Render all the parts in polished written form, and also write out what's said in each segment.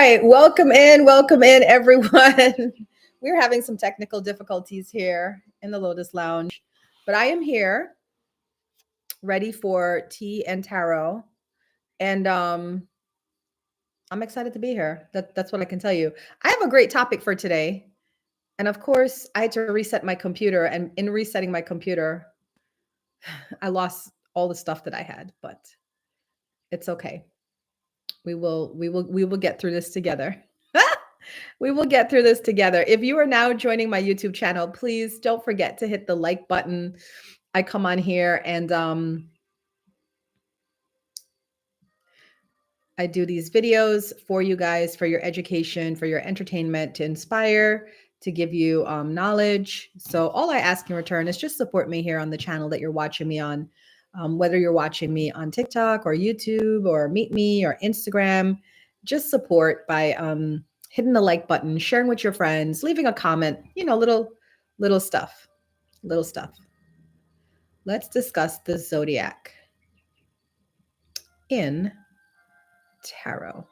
right, welcome in, everyone. We're having some technical difficulties here in the Lotus Lounge, but I am here ready for tea and tarot, and I'm excited to be here. That's what I can tell you. I have a great topic for today, and of course, I had to reset my computer, and in resetting my computer, I lost all the stuff that I had, but it's okay. We will get through this together. We will get through this together. If you are now joining my YouTube channel, please don't forget to hit the like button. I come on here and I do these videos for you guys, for your education, for your entertainment, to inspire, to give you knowledge. So all I ask in return is just support me here on the channel that you're watching me on, whether you're watching me on TikTok or YouTube or Meet Me or Instagram. Just support by hitting the like button, sharing with your friends, leaving a comment, little stuff, little stuff. Let's discuss the zodiac in tarot.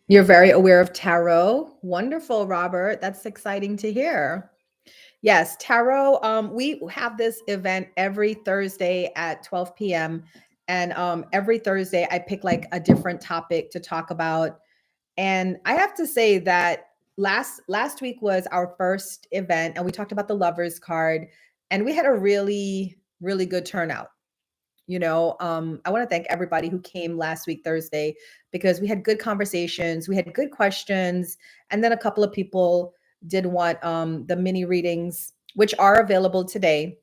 You're very aware of tarot. Wonderful, Robert. That's exciting to hear. Yes, tarot. We have this event every Thursday at 12 p.m. And every Thursday, I pick like a different topic to talk about. And I have to say that last week was our first event, and we talked about the Lovers card, and we had a really, really good turnout. I want to thank everybody who came last week, Thursday, because we had good conversations, we had good questions, and then a couple of people did want the mini readings, which are available today.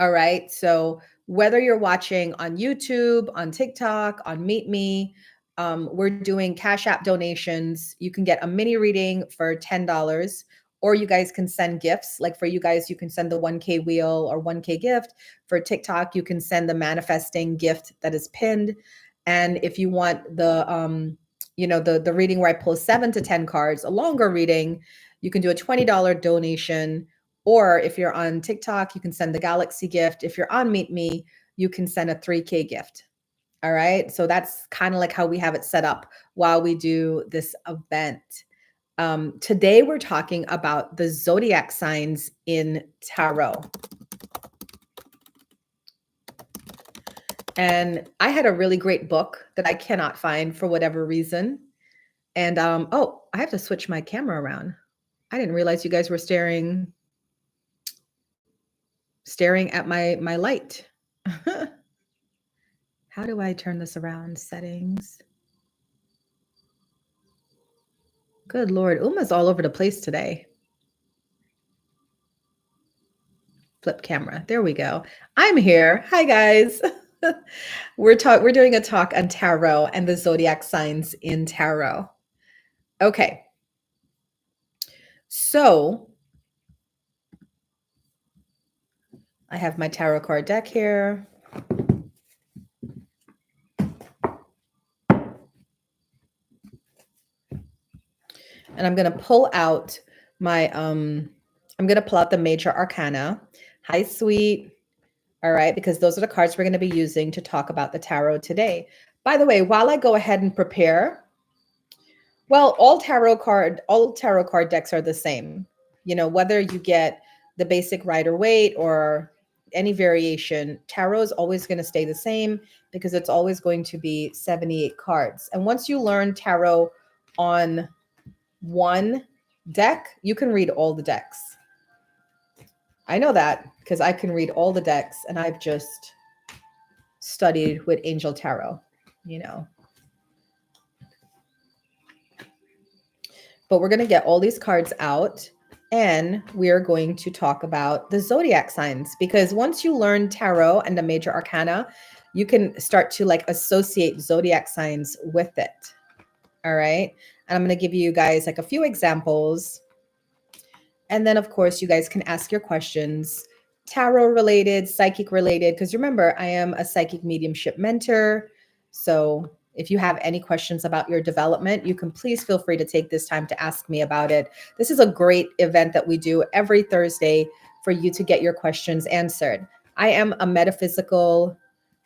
All right. So whether you're watching on YouTube, on TikTok, on Meet Me, we're doing Cash App donations. You can get a mini reading for $10, or you guys can send gifts. Like for you guys, you can send the 1K wheel or 1K gift. For TikTok, you can send the manifesting gift that is pinned. And if you want the reading where I pull 7 to 10 cards, a longer reading, you can do a $20 donation. Or if you're on TikTok, you can send the Galaxy gift. If you're on Meet Me, you can send a 3K gift. All right. So that's kind of like how we have it set up while we do this event. Today, we're talking about the zodiac signs in tarot. And I had a really great book that I cannot find for whatever reason. And I have to switch my camera around. I didn't realize you guys were staring at my light. How do I turn this around? Settings. Good Lord, Uma's all over the place today. Flip camera. There we go. I'm here. Hi, guys. We're doing a talk on tarot and the zodiac signs in tarot. Okay. So I have my tarot card deck here. And I'm going to pull out the major arcana. Hi, sweet. All right, because those are the cards we're going to be using to talk about the tarot today. By the way, while I go ahead and prepare, well, all tarot card decks are the same. Whether you get the basic Rider-Waite or any variation, tarot is always going to stay the same because it's always going to be 78 cards. And once you learn tarot on one deck, you can read all the decks. I know that because I can read all the decks, and I've just studied with Angel Tarot, But we're going to get all these cards out, and we are going to talk about the zodiac signs, because once you learn tarot and the major arcana, you can start to like associate zodiac signs with it. All right. And I'm going to give you guys like a few examples. And then, of course, you guys can ask your questions, tarot related, psychic related, because remember, I am a psychic mediumship mentor. So if you have any questions about your development, you can please feel free to take this time to ask me about it. This is a great event that we do every Thursday for you to get your questions answered. I am a metaphysical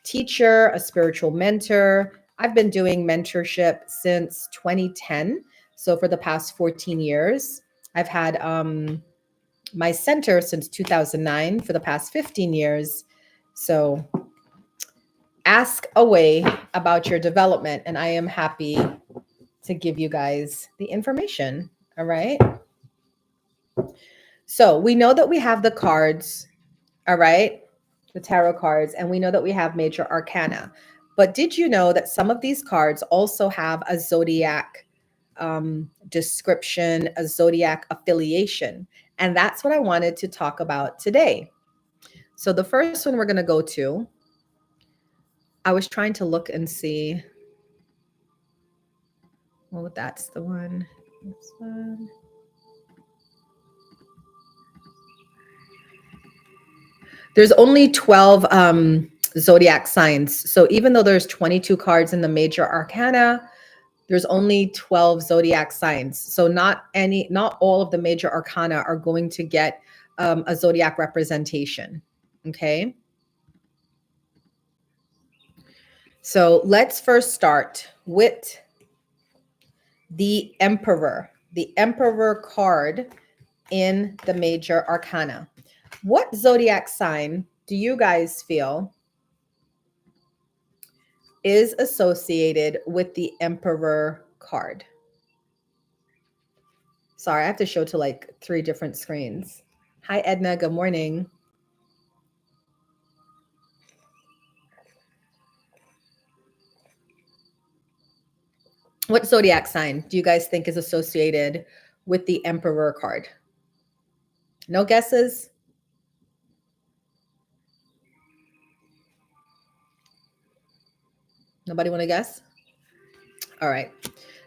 teacher, a spiritual mentor. I've been doing mentorship since 2010. So for the past 14 years. I've had my center since 2009 for the past 15 years. So ask away about your development, and I am happy to give you guys the information. All right. So we know that we have the cards, all right, the tarot cards, and we know that we have major arcana. But did you know that some of these cards also have a zodiac description, a zodiac affiliation? And that's what I wanted to talk about today. So the first one we're going to go to, I was trying to look and see. Well, that's the one. This one. There's only 12 zodiac signs. So even though there's 22 cards in the major arcana, there's only 12 zodiac signs. So not all of the major arcana are going to get a zodiac representation. Okay. So let's first start with the Emperor card in the major arcana. What zodiac sign do you guys feel is associated with the Emperor card? Sorry, I have to show to like 3 different screens. Hi, Edna. Good morning. What zodiac sign do you guys think is associated with the Emperor card? No guesses? Nobody want to guess? All right.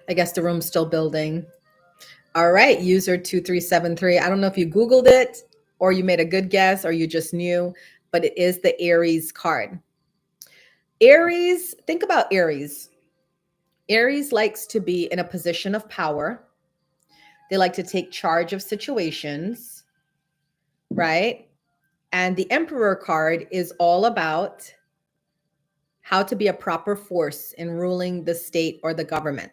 I guess the room's still building. All right, user 2373. I don't know if you Googled it or you made a good guess or you just knew, but it is the Aries card. Aries, think about Aries. Aries likes to be in a position of power. They like to take charge of situations, right? And the Emperor card is all about how to be a proper force in ruling the state or the government.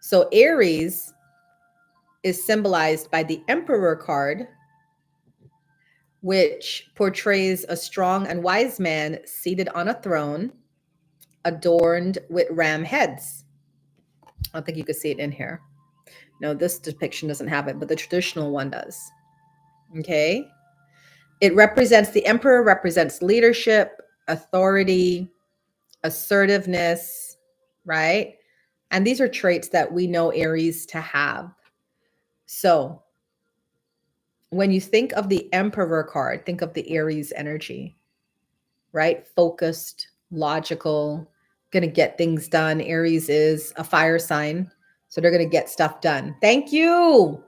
So Aries is symbolized by the Emperor card, which portrays a strong and wise man seated on a throne adorned with ram heads. I don't think you can see it in here. No, this depiction doesn't have it, but the traditional one does. Okay. It represents, the emperor represents leadership, authority, assertiveness, right? And these are traits that we know Aries to have. So when you think of the Emperor card, think of the Aries energy, right? Focused, logical, going to get things done. Aries is a fire sign, so they're going to get stuff done. Thank you.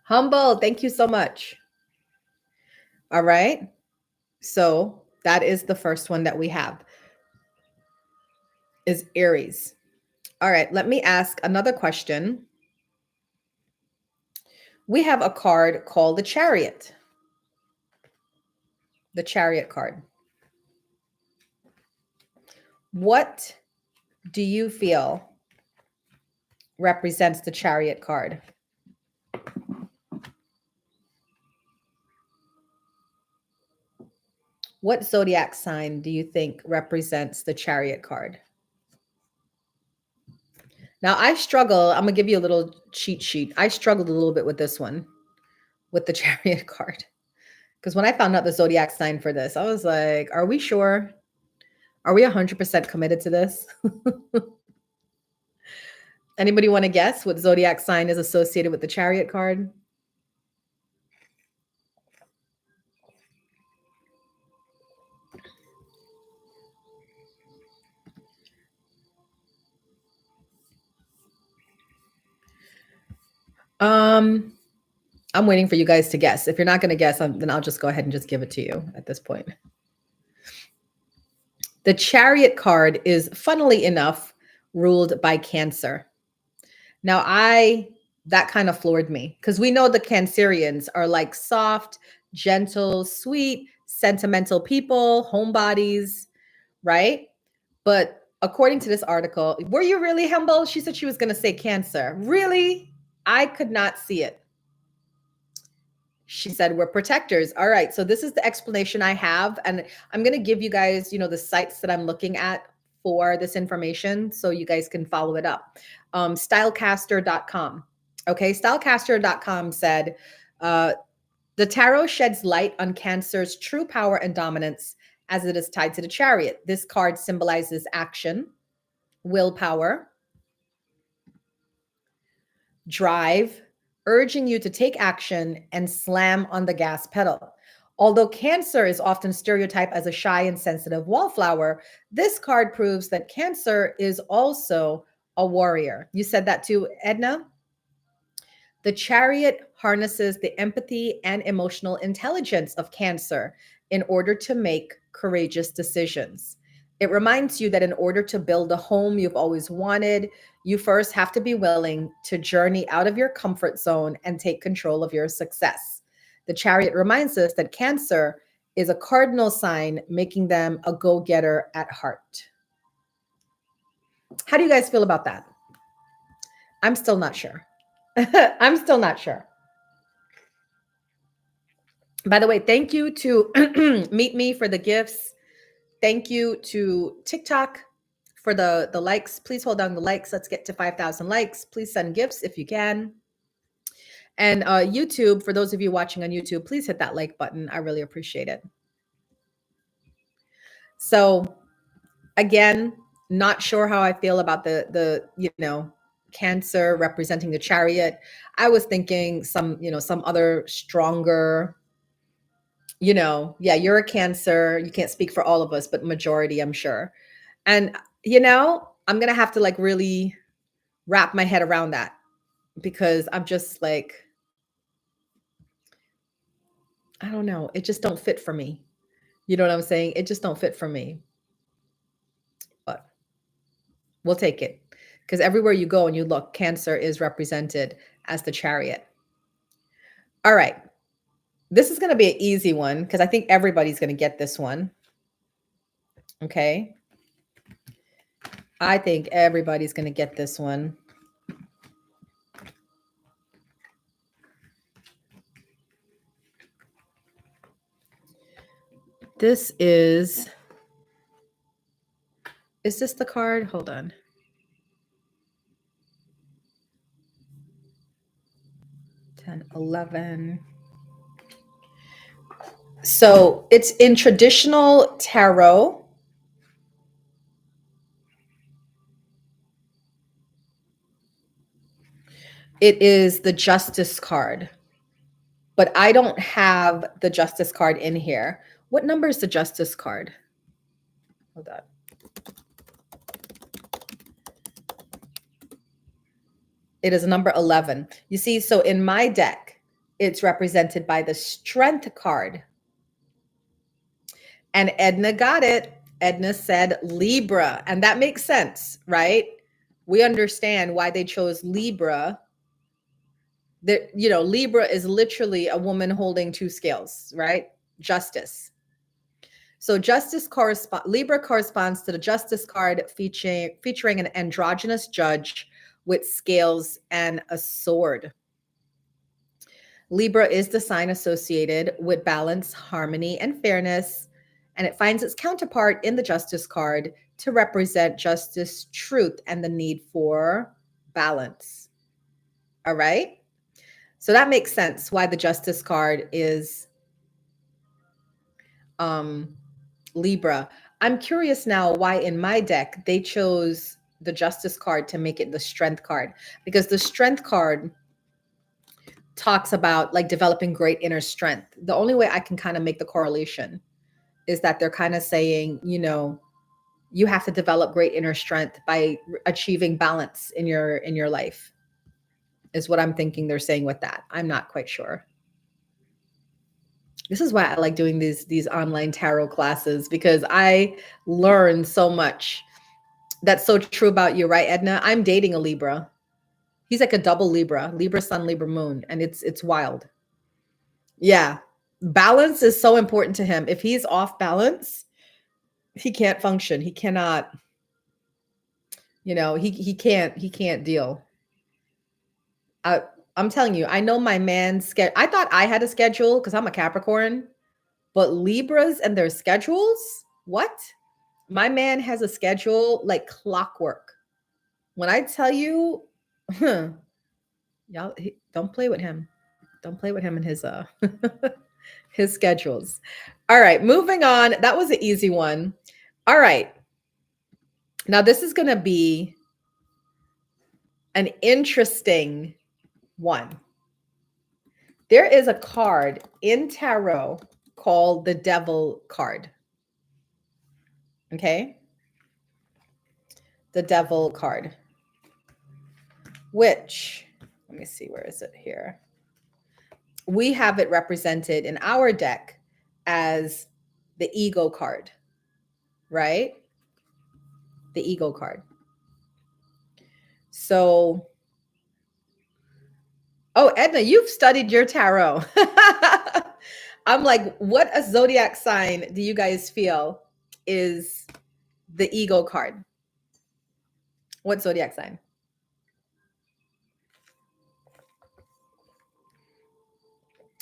Humble, thank you so much. All right. So that is the first one that we have, is Aries. All right, let me ask another question. We have a card called the Chariot. The Chariot card. What do you feel represents the Chariot card? What zodiac sign do you think represents the Chariot card? Now, I struggle. I'm going to give you a little cheat sheet. I struggled a little bit with this one, with the Chariot card. Because when I found out the zodiac sign for this, I was like, are we sure? Are we 100% committed to this? Anybody want to guess what zodiac sign is associated with the Chariot card? Um, I'm waiting for you guys to guess. If you're not going to guess, then I'll just go ahead and just give it to you at this point. The Chariot card is, funnily enough, ruled by Cancer. Now, that kind of floored me because we know the Cancerians are like soft, gentle, sweet, sentimental people, homebodies, right? But according to this article, were you really humble? She said she was going to say Cancer. Really? I could not see it. She said we're protectors. All right. So this is the explanation I have. And I'm going to give you guys, the sites that I'm looking at for this information so you guys can follow it up. Stylecaster.com. Okay. Stylecaster.com said, the tarot sheds light on Cancer's true power and dominance as it is tied to the Chariot. This card symbolizes action, willpower, drive, urging you to take action and slam on the gas pedal. Although Cancer is often stereotyped as a shy and sensitive wallflower, this card proves that Cancer is also a warrior. You said that too, Edna? The Chariot harnesses the empathy and emotional intelligence of Cancer in order to make courageous decisions. It reminds you that in order to build a home you've always wanted, you first have to be willing to journey out of your comfort zone and take control of your success. The Chariot reminds us that Cancer is a cardinal sign, making them a go-getter at heart. How do you guys feel about that? I'm still not sure. I'm still not sure. By the way, thank you to Meet Me for the gifts. Thank you to TikTok for the likes. Please hold down the likes. Let's get to 5,000 likes. Please send gifts if you can. And YouTube, for those of you watching on YouTube, please hit that like button. I really appreciate it. So again, not sure how I feel about the Cancer representing the Chariot. I was thinking some other stronger, you're a Cancer. You can't speak for all of us, but majority, I'm sure. And, I'm going to have to like really wrap my head around that because I'm just like, I don't know. It just don't fit for me. You know what I'm saying? It just don't fit for me. But we'll take it because everywhere you go and you look, Cancer is represented as the Chariot. All right. This is going to be an easy one because I think everybody's going to get this one. Okay. I think everybody's going to get this one. This is this the card? Hold on. 10, 11. So it's in traditional tarot. It is the Justice card. But I don't have the Justice card in here. What number is the Justice card? Hold on. It is number 11. You see, so in my deck, it's represented by the Strength card. And Edna got it. Edna said Libra. And that makes sense, right? We understand why they chose Libra. That, Libra is literally a woman holding two scales, right? Justice. So Libra corresponds to the Justice card featuring an androgynous judge with scales and a sword. Libra is the sign associated with balance, harmony, and fairness, and it finds its counterpart in the Justice card to represent justice, truth, and the need for balance. All right? So that makes sense why the Justice card is Libra. I'm curious now why in my deck they chose the Justice card to make it the Strength card, because the Strength card talks about like developing great inner strength. The only way I can kind of make the correlation is that they're kind of saying, you have to develop great inner strength by achieving balance in your life. is what I'm thinking they're saying with that. I'm not quite sure. This is why I like doing these online tarot classes, because I learn so much. That's so true about you, right, Edna? I'm dating a Libra. He's like a double Libra, Libra sun, Libra moon, and it's wild. Yeah. Balance is so important to him. If he's off balance, he can't function. He cannot, he can't deal. I, I'm telling you, I know my man's schedule. I thought I had a schedule because I'm a Capricorn, but Libras and their schedules, what? My man has a schedule like clockwork. When I tell you, y'all, don't play with him. Don't play with him and his his schedules. All right, moving on. That was an easy one. All right. Now this is going to be an interesting one. There is a card in tarot called the Devil card. Okay? The Devil card. Which, let me see, where is it here? We have it represented in our deck as the Ego card, right? The Ego card. So, oh, Edna, you've studied your tarot. I'm like, what a zodiac sign do you guys feel is the Ego card? What zodiac sign?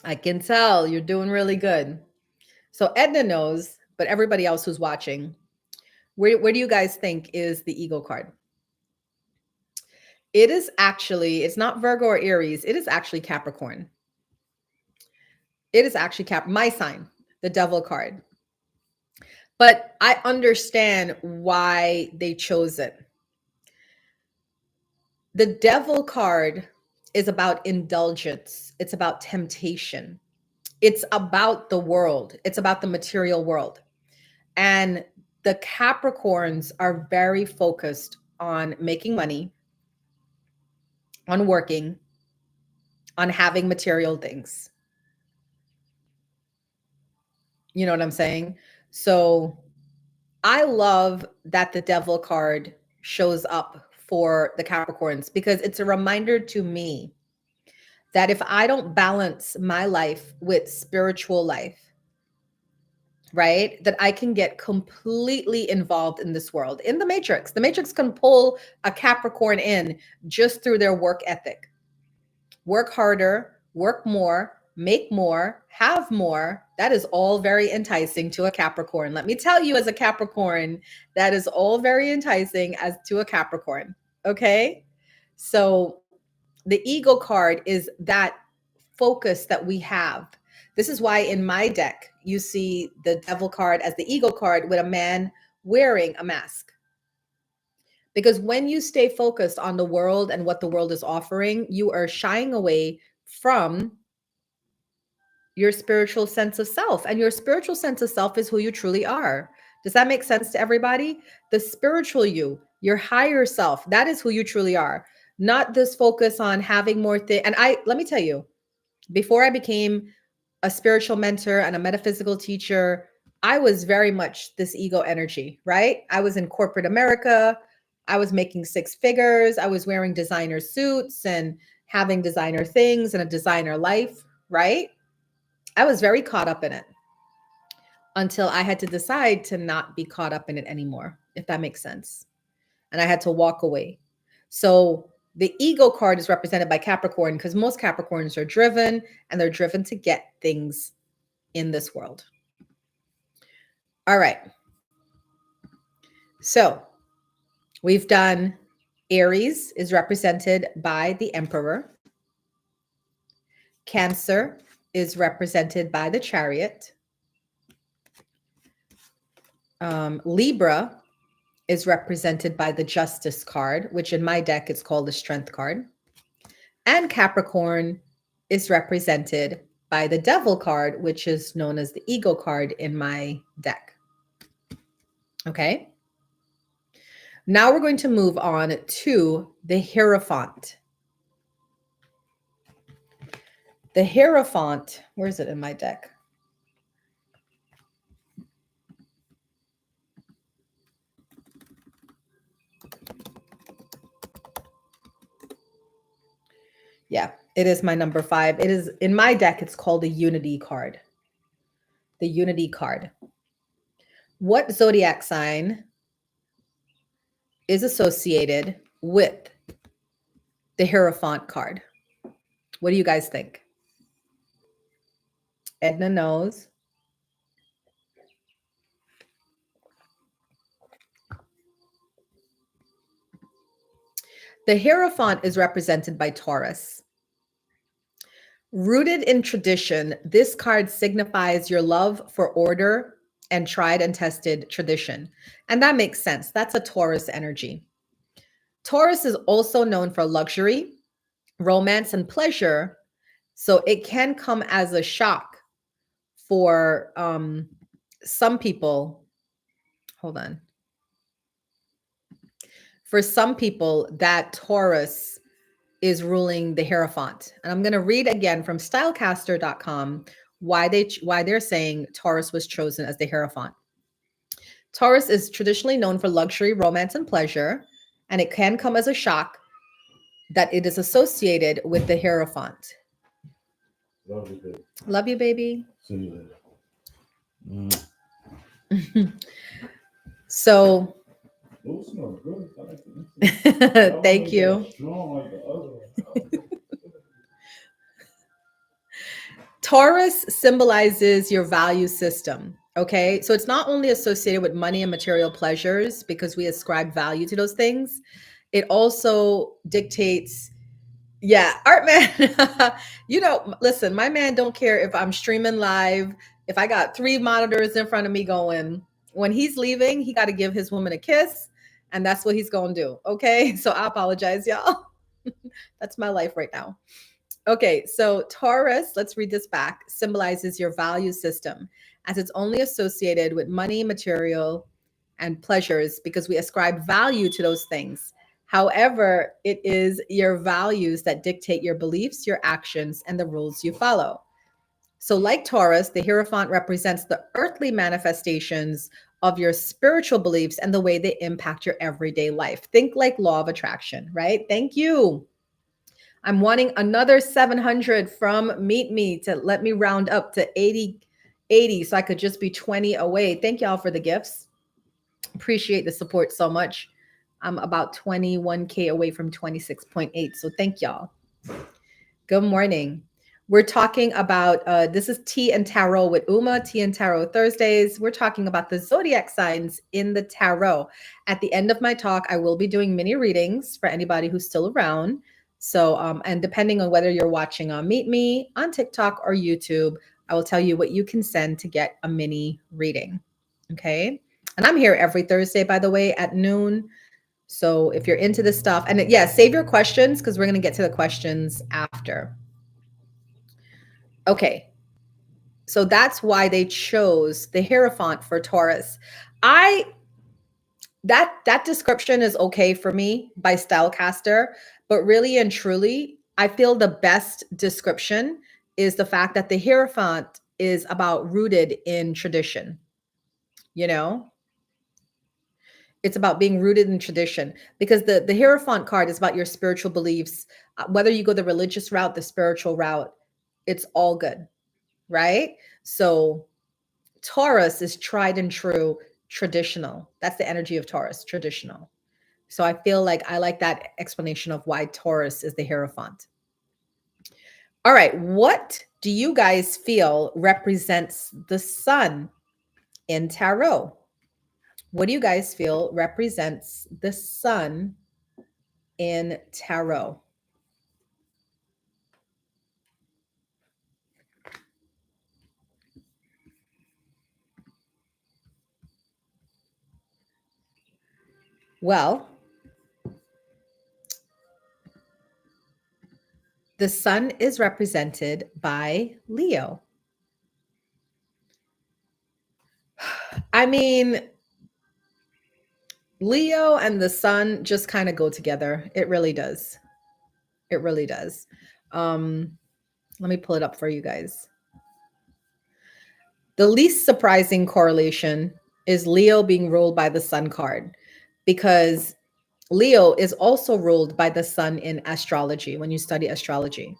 I can tell you're doing really good. So Edna knows, but everybody else who's watching, where do you guys think is the Ego card? It is actually, it's not Virgo or Aries. It is actually Capricorn. It is actually my sign, the Devil card. But I understand why they chose it. The Devil card is about indulgence. It's about temptation. It's about the world. It's about the material world. And the Capricorns are very focused on making money, on working, on having material things. You know what I'm saying? So I love that the Devil card shows up for the Capricorns, because it's a reminder to me that if I don't balance my life with spiritual life, right, that I can get completely involved in this world, in the matrix. The matrix can pull a Capricorn in just through their work ethic. Work harder, work more, make more, have more. That is all very enticing to a Capricorn. Let me tell you, as a Capricorn, that is all very enticing as to a Capricorn. Okay? So the Ego card is that focus that we have. This is why in my deck, you see the Devil card as the Ego card with a man wearing a mask. Because when you stay focused on the world and what the world is offering, you are shying away from your spiritual sense of self. And your spiritual sense of self is who you truly are. Does that make sense to everybody? The spiritual you, your higher self, that is who you truly are. Not this focus on having more things. And let me tell you, before I became a spiritual mentor and a metaphysical teacher, I was very much this ego energy, right? I was in corporate America. I was making six figures. I was wearing designer suits and having designer things and a designer life, right? I was very caught up in it until I had to decide to not be caught up in it anymore, if that makes sense. And I had to walk away. So the Ego card is represented by Capricorn, because most Capricorns are driven, and they're driven to get things in this world. All right. So we've done Aries is represented by the Emperor. Cancer is represented by the Chariot. Libra is represented by the Justice card, which in my deck is called the Strength card. And Capricorn is represented by the Devil card, which is known as the Ego card in my deck. Okay. Now we're going to move on to the Hierophant. The Hierophant, where is it in my deck? Yeah, it is my number 5. It is in my deck. It's called the Unity card. The Unity card. What zodiac sign is associated with the Hierophant card? What do you guys think? Edna knows. The Hierophant is represented by Taurus. Rooted in tradition, this card signifies your love for order and tried and tested tradition. And that makes sense. That's a Taurus energy. Taurus is also known for luxury, romance, and pleasure. So it can come as a shock for some people. Hold on. For some people, that Taurus is ruling the Hierophant. And I'm going to read again from stylecaster.com why they're saying Taurus was chosen as the Hierophant. Taurus is traditionally known for luxury, romance, and pleasure, and it can come as a shock that it is associated with the Hierophant. Love you, baby. Love you, baby. See you later. So, Those smell good. I like it. thank you. Strong like the other one. Taurus symbolizes your value system. Okay. So it's not only associated with money and material pleasures because we ascribe value to those things, it also dictates. Yeah, Art Man. Listen, my man don't care if I'm streaming live, if I got 3 monitors in front of me going. When he's leaving, he got to give his woman a kiss, and that's what he's going to do. Okay. So I apologize, y'all. That's my life right now. Okay, so Taurus, let's read this back, symbolizes your value system as it's only associated with money, material, and pleasures because we ascribe value to those things. However, it is your values that dictate your beliefs, your actions, and the rules you follow. So, like Taurus, the Hierophant represents the earthly manifestations of your spiritual beliefs and the way they impact your everyday life. Think like law of attraction, right? Thank you. I'm wanting another 700 from Meet Me to let me round up to 80 so I could just be 20 away. Thank y'all for the gifts. Appreciate the support so much. I'm about 21K away from 26.8. So thank y'all. Good morning. We're talking about, this is Tea and Tarot with Uma, Tea and Tarot Thursdays. We're talking about the zodiac signs in the tarot. At the end of my talk, I will be doing mini readings for anybody who's still around. So, and depending on whether you're watching on Meet Me, on TikTok or YouTube, I will tell you what you can send to get a mini reading. Okay. And I'm here every Thursday, by the way, at noon. So if you're into this stuff, and yeah, save your questions because we're going to get to the questions after. Okay. So that's why they chose the Hierophant for Taurus. That description is okay for me by Stylecaster, but really and truly, I feel the best description is the fact that the Hierophant is about rooted in tradition. It's about being rooted in tradition because the Hierophant card is about your spiritual beliefs. Whether you go the religious route, the spiritual route, it's all good, right? So Taurus is tried and true, traditional. That's the energy of Taurus, traditional. So I feel like I like that explanation of why Taurus is the Hierophant. All right, what do you guys feel represents the sun in tarot? What do you guys feel represents the sun in tarot? Well, the sun is represented by Leo. I mean, Leo and the sun just kind of go together. It really does. It really does. Let me pull it up for you guys. The least surprising correlation is Leo being ruled by the sun card, because Leo is also ruled by the sun in astrology when you study astrology.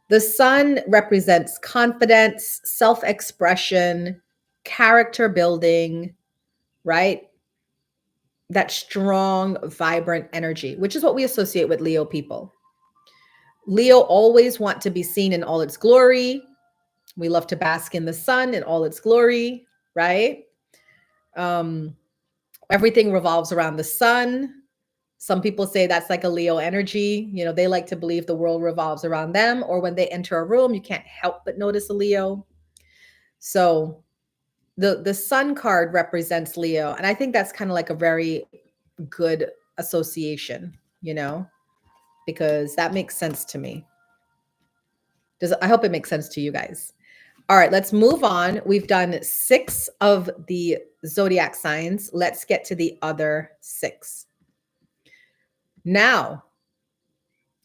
The sun represents confidence, self expression, character building, right? That strong, vibrant energy, which is what we associate with Leo people. Leo always want to be seen in all its glory. We love to bask in the sun in all its glory, right? Um, Everything revolves around the sun. Some people say that's like a Leo energy. You know, they like to believe the world revolves around them, or when they enter a room, you can't help but notice a Leo. So the sun card represents Leo, and I think that's kind of like a very good association, you know, because that makes sense to me. I hope it makes sense to you guys. All right, let's move on. We've done 6 of the zodiac signs. Let's get to the other 6. Now,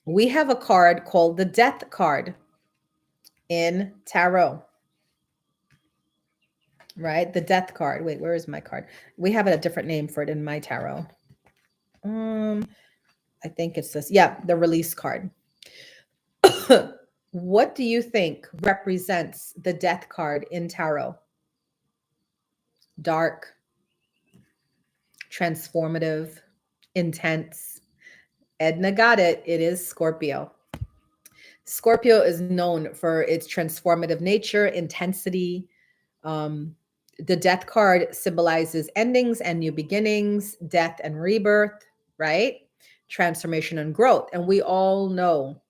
we have a card called the Death card in tarot. Right? The Death card. Wait, where is my card? We have a different name for it in my tarot. I think it's this. Yeah, the Release card. What do you think represents the Death card in tarot? Dark, transformative, intense. Edna got it. It is Scorpio. Scorpio is known for its transformative nature, intensity. The Death card symbolizes endings and new beginnings, death and rebirth, right? Transformation and growth. And we all know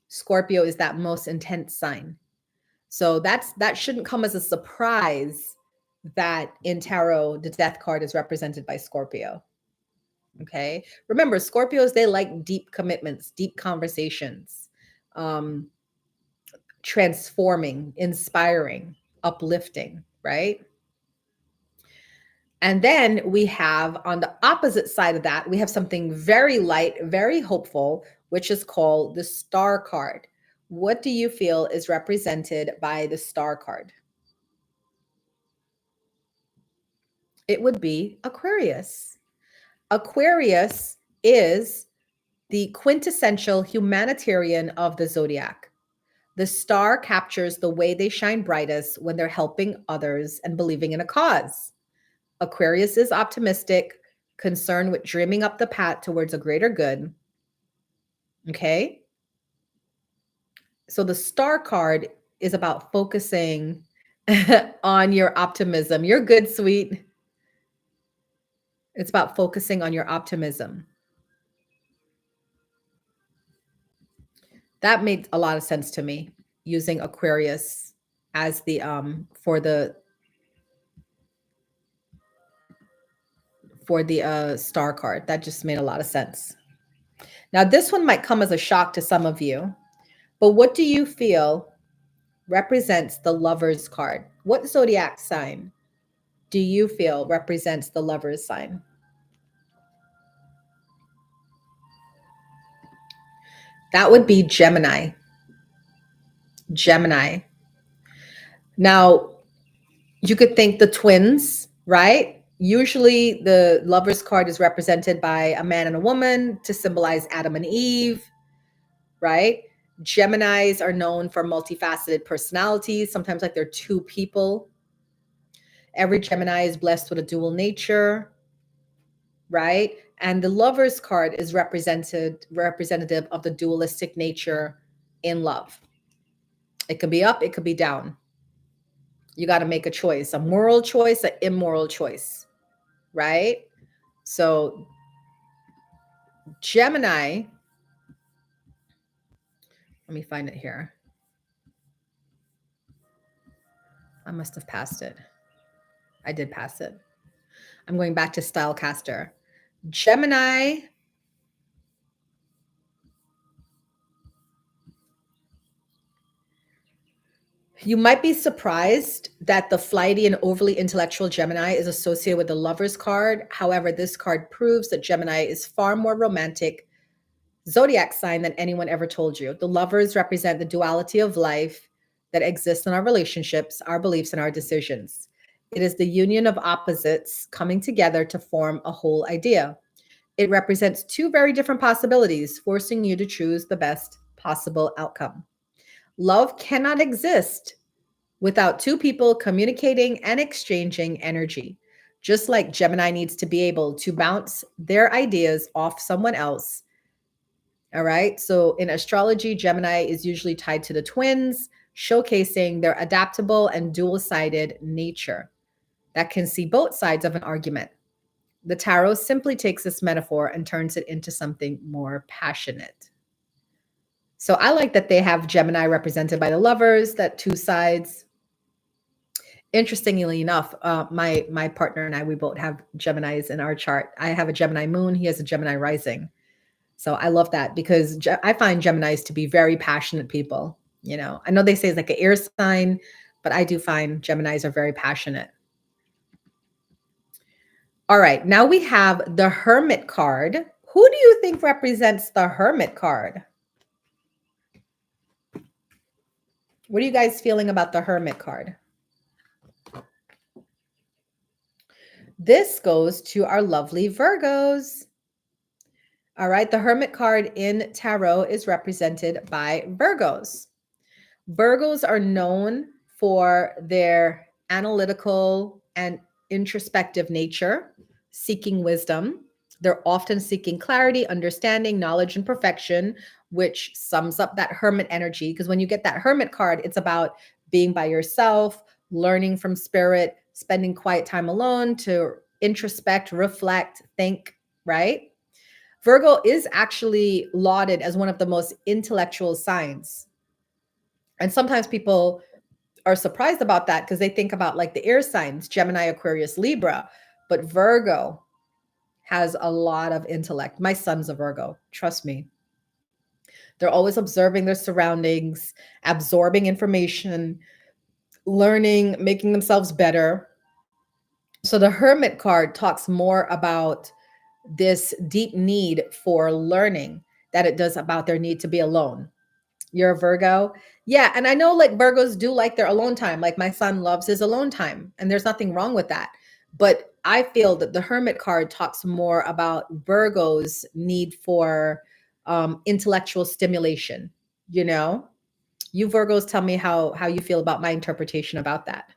Scorpio is that most intense sign. So that shouldn't come as a surprise that in tarot, the Death card is represented by Scorpio. Okay. Remember, Scorpios, they like deep commitments, deep conversations, transforming, inspiring, uplifting, right? And then we have on the opposite side of that, we have something very light, very hopeful, which is called the Star card. What do you feel is represented by the Star card? It would be Aquarius. Aquarius is the quintessential humanitarian of the zodiac. The star captures the way they shine brightest when they're helping others and believing in a cause. Aquarius is optimistic, concerned with dreaming up the path towards a greater good. Okay. So the star card is about focusing on your optimism. You're good, sweet. It's about focusing on your optimism. That made a lot of sense to me, using Aquarius as the for the star card. That just made a lot of sense. Now, this one might come as a shock to some of you, but what do you feel represents the Lover's card? What zodiac sign do you feel represents the Lover's sign? That would be Gemini. Gemini. Now, you could think the twins, right? Usually the Lover's card is represented by a man and a woman to symbolize Adam and Eve, right? Geminis are known for multifaceted personalities, sometimes like they're two people. Every Gemini is blessed with a dual nature, right? And the Lover's card is representative of the dualistic nature in love. It could be up, it could be down. You got to make a choice, a moral choice, an immoral choice, right? So Gemini, let me find it here. I must have passed it. I did pass it. I'm going back to Stylecaster. Gemini. You might be surprised that the flighty and overly intellectual Gemini is associated with the Lover's card. However, this card proves that Gemini is far more romantic, zodiac sign than anyone ever told you. The lovers represent the duality of life that exists in our relationships, our beliefs, and our decisions. It is the union of opposites coming together to form a whole idea. It represents two very different possibilities, forcing you to choose the best possible outcome. Love cannot exist without two people communicating and exchanging energy. Just like Gemini needs to be able to bounce their ideas off someone else. All right. So in astrology, Gemini is usually tied to the twins, showcasing their adaptable and dual sided nature that can see both sides of an argument. The tarot simply takes this metaphor and turns it into something more passionate. So I like that they have Gemini represented by the lovers, that two sides. Interestingly enough, my partner and I, we both have Geminis in our chart. I have a Gemini moon. He has a Gemini rising. So I love that because I find Geminis to be very passionate people. You know, I know they say it's like an air sign, but I do find Geminis are very passionate. All right, now we have the Hermit card. Who do you think represents the Hermit card? What are you guys feeling about the Hermit card? This goes to our lovely Virgos. All right, the Hermit card in tarot is represented by Virgos. Virgos are known for their analytical and introspective nature, seeking wisdom. They're often seeking clarity, understanding, knowledge, and perfection, which sums up that hermit energy. Because when you get that hermit card, it's about being by yourself, learning from spirit, spending quiet time alone to introspect, reflect, think, right? Virgo is actually lauded as one of the most intellectual signs. And sometimes people are surprised about that because they think about like the air signs, Gemini, Aquarius, Libra, but Virgo has a lot of intellect. My son's a Virgo, trust me. They're always observing their surroundings, absorbing information, learning, making themselves better. So the Hermit card talks more about this deep need for learning that it does about their need to be alone. You're a Virgo? Yeah. And I know like Virgos do like their alone time. Like my son loves his alone time, and there's nothing wrong with that. But I feel that the Hermit card talks more about Virgo's need for intellectual stimulation. You know, you Virgos tell me how you feel about my interpretation about that.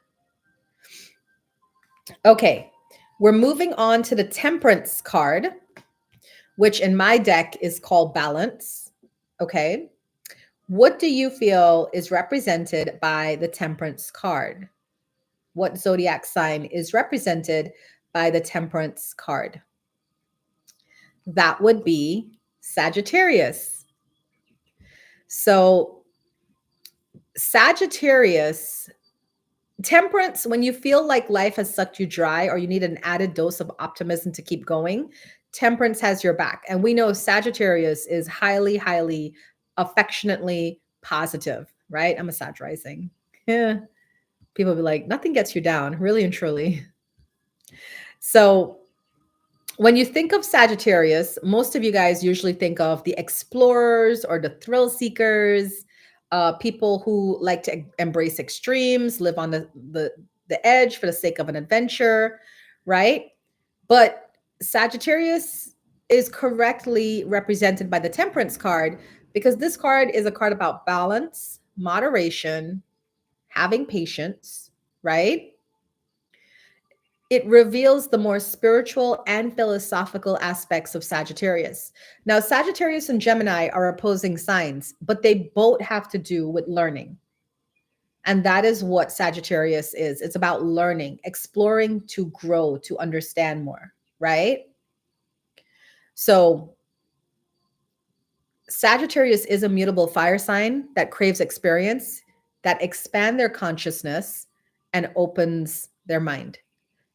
Okay, we're moving on to the Temperance card, which in my deck is called Balance. Okay. What do you feel is represented by the Temperance card? What zodiac sign is represented by the Temperance card? That would be Sagittarius. So Sagittarius, Temperance, when you feel like life has sucked you dry or you need an added dose of optimism to keep going, Temperance has your back. And we know Sagittarius is highly, highly affectionately positive, right? I'm a Sag rising. Yeah. People be like, nothing gets you down, really and truly. So when you think of Sagittarius, most of you guys usually think of the explorers or the thrill seekers, people who like to embrace extremes, live on the edge for the sake of an adventure, right? But Sagittarius is correctly represented by the Temperance card because this card is a card about balance, moderation, having patience, right? It reveals the more spiritual and philosophical aspects of Sagittarius. Now, Sagittarius and Gemini are opposing signs, but they both have to do with learning. And that is what Sagittarius is. It's about learning, exploring to grow, to understand more, right? So Sagittarius is a mutable fire sign that craves experience, that expand their consciousness and opens their mind.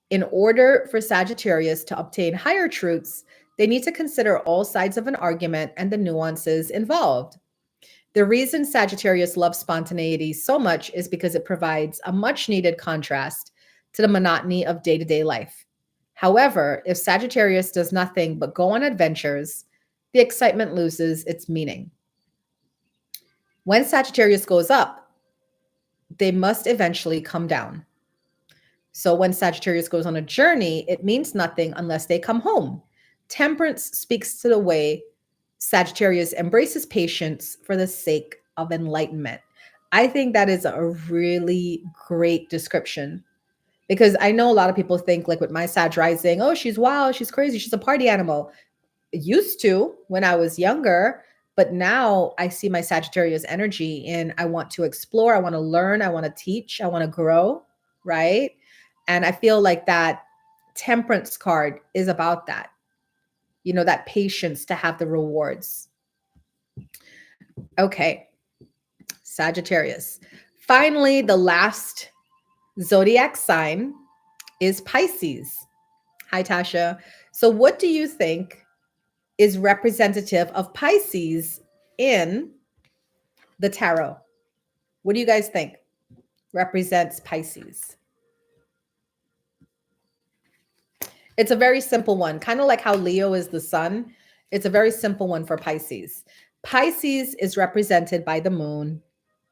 In order for Sagittarius to obtain higher truths, they need to consider all sides of an argument and the nuances involved. The reason Sagittarius loves spontaneity so much is because it provides a much needed contrast to the monotony of day-to-day life. However, if Sagittarius does nothing but go on adventures, the excitement loses its meaning. When Sagittarius goes up, they must eventually come down. So when Sagittarius goes on a journey, it means nothing unless they come home. Temperance speaks to the way Sagittarius embraces patience for the sake of enlightenment. I think that is a really great description, because I know a lot of people think, like with my Sag rising, oh, she's wild, she's crazy, she's a party animal. Used to when I was younger, but now I see my Sagittarius energy and I want to explore, I want to learn, I want to teach, I want to grow, right? And I feel like that temperance card is about that, that patience to have the rewards. Okay, Sagittarius. Finally, the last zodiac sign is Pisces. Hi, Tasha. So, what do you think is representative of Pisces in the tarot? What do you guys think represents Pisces? It's a very simple one, kind of like how Leo is the sun. It's a very simple one for Pisces. Pisces is represented by the moon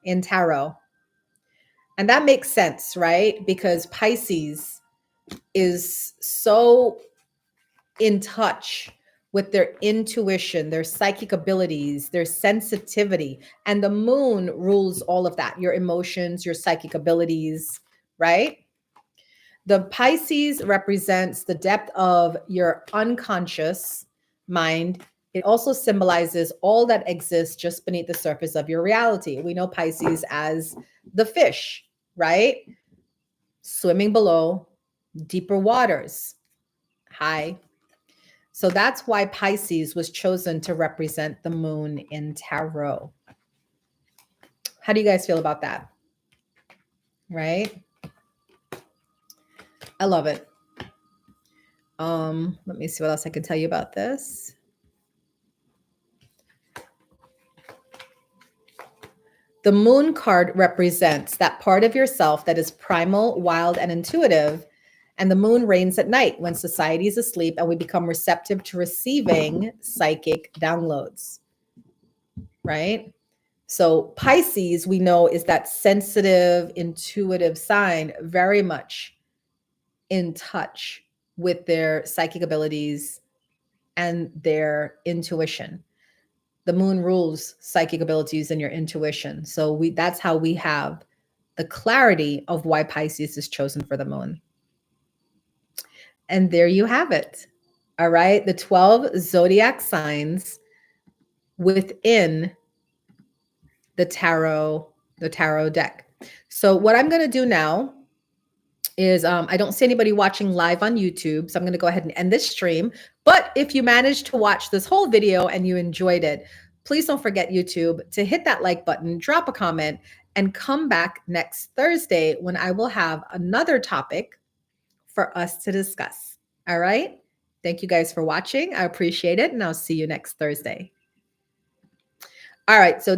in tarot. And that makes sense, right? Because Pisces is so in touch with their intuition, their psychic abilities, their sensitivity. And the moon rules all of that, your emotions, your psychic abilities, right? The Pisces represents the depth of your unconscious mind. It also symbolizes all that exists just beneath the surface of your reality. We know Pisces as the fish, right? Swimming below deeper waters. Hi. So that's why Pisces was chosen to represent the moon in tarot. How do you guys feel about that? Right? I love it. Let me see what else I can tell you about this. The moon card represents that part of yourself that is primal, wild, and intuitive. And the moon reigns at night when society is asleep and we become receptive to receiving psychic downloads, right? So Pisces, we know, is that sensitive, intuitive sign, very much in touch with their psychic abilities and their intuition. The moon rules psychic abilities and your intuition. So that's how we have the clarity of why Pisces is chosen for the moon. And there you have it. All right. The 12 zodiac signs within the tarot deck. So what I'm going to do now is I don't see anybody watching live on YouTube, so I'm going to go ahead and end this stream. But if you managed to watch this whole video and you enjoyed it, please don't forget, YouTube, to hit that like button, drop a comment, and come back next Thursday when I will have another topic for us to discuss. All right? Thank you guys for watching. I appreciate it, and I'll see you next Thursday. All right, so